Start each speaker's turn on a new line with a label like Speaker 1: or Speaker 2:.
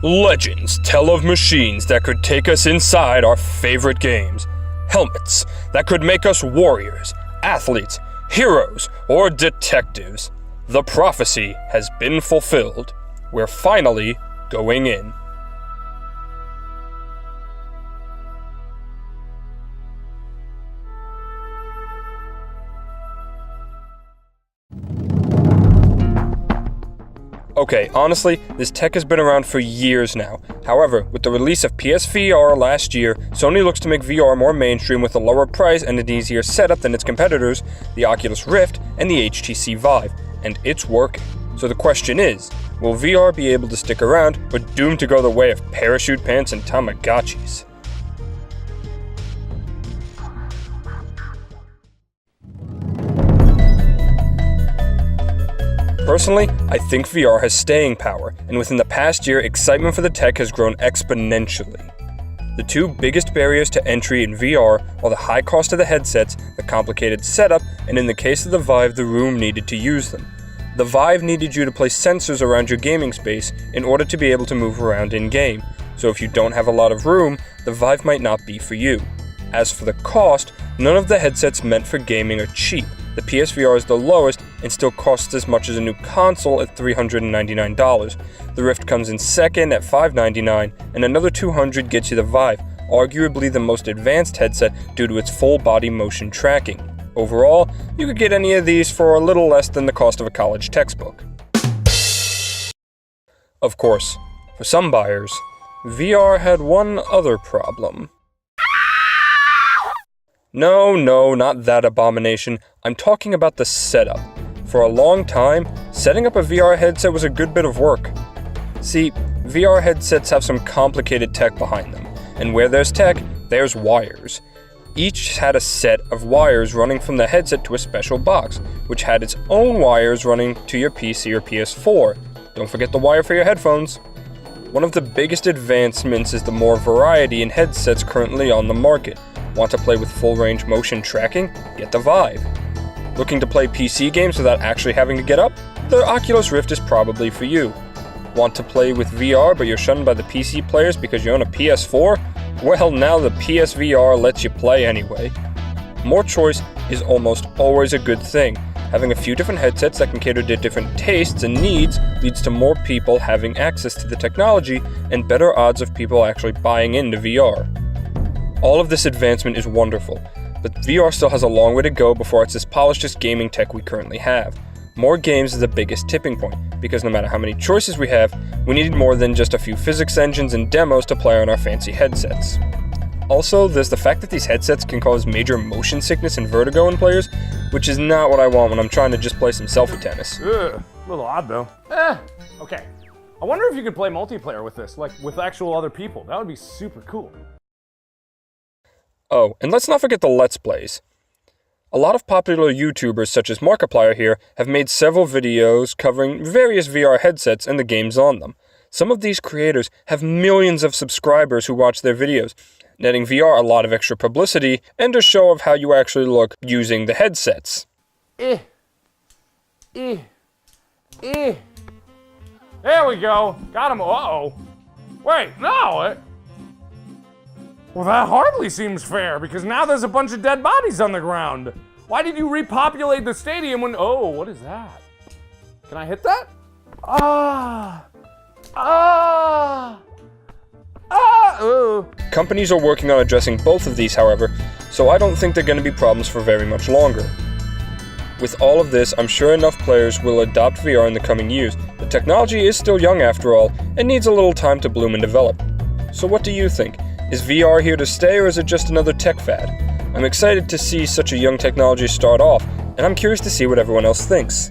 Speaker 1: Legends tell of machines that could take us inside our favorite games. Helmets that could make us warriors, athletes, heroes, or detectives. The prophecy has been fulfilled. We're finally going in. Okay, honestly, this tech has been around for years now. However, with the release of PSVR last year, Sony looks to make VR more mainstream with a lower price and an easier setup than its competitors, the Oculus Rift and the HTC Vive, and it's working. So the question is, will VR be able to stick around, or doomed to go the way of parachute pants and Temogotchis? Personally, I think VR has staying power, and within the past year, excitement for the tech has grown exponentially. The two biggest barriers to entry in VR are the high cost of the headsets, the complicated setup, and in the case of the Vive, the room needed to use them. The Vive needed you to place sensors around your gaming space in order to be able to move around in-game, so if you don't have a lot of room, the Vive might not be for you. As for the cost, none of the headsets meant for gaming are cheap. The PSVR is the lowest and still costs as much as a new console at $399. The Rift comes in second at $599, and another $200 gets you the Vive, arguably the most advanced headset due to its full body motion tracking. Overall, you could get any of these for a little less than the cost of a college textbook. Of course, for some buyers, VR had one other problem. No, not that abomination. I'm talking about the setup. For a long time, setting up a VR headset was a good bit of work. See, VR headsets have some complicated tech behind them, and where there's tech, there's wires. Each had a set of wires running from the headset to a special box, which had its own wires running to your PC or PS4. Don't forget the wire for your headphones. One of the biggest advancements is the more variety in headsets currently on the market. Want to play with full range motion tracking? Get the Vive. Looking to play PC games without actually having to get up? The Oculus Rift is probably for you. Want to play with VR but you're shunned by the PC players because you own a PS4? Well, now the PSVR lets you play anyway. More choice is almost always a good thing. Having a few different headsets that can cater to different tastes and needs leads to more people having access to the technology and better odds of people actually buying into VR. All of this advancement is wonderful, but VR still has a long way to go before it's as polished as gaming tech we currently have. More games is the biggest tipping point, because no matter how many choices we have, we need more than just a few physics engines and demos to play on our fancy headsets. Also, there's the fact that these headsets can cause major motion sickness and vertigo in players, which is not what I want when I'm trying to just play some selfie tennis.
Speaker 2: A little odd though. Okay. I wonder if you could play multiplayer with this, like with actual other people. That would be super cool.
Speaker 1: Oh, and let's not forget the Let's Plays. A lot of popular YouTubers such as Markiplier here have made several videos covering various VR headsets and the games on them. Some of these creators have millions of subscribers who watch their videos, netting VR a lot of extra publicity and a show of how you actually look using the headsets.
Speaker 2: There we go. Got him. Uh-oh. Wait, no. Well, that hardly seems fair, because now there's a bunch of dead bodies on the ground. Why did you repopulate the stadium when... Oh, what is that? Can I hit that?
Speaker 1: Companies are working on addressing both of these, however, so I don't think they're going to be problems for very much longer. With all of this, I'm sure enough players will adopt VR in the coming years. The technology is still young after all, and needs a little time to bloom and develop. So what do you think? Is VR here to stay, or is it just another tech fad? I'm excited to see such a young technology start off, and I'm curious to see what everyone else thinks.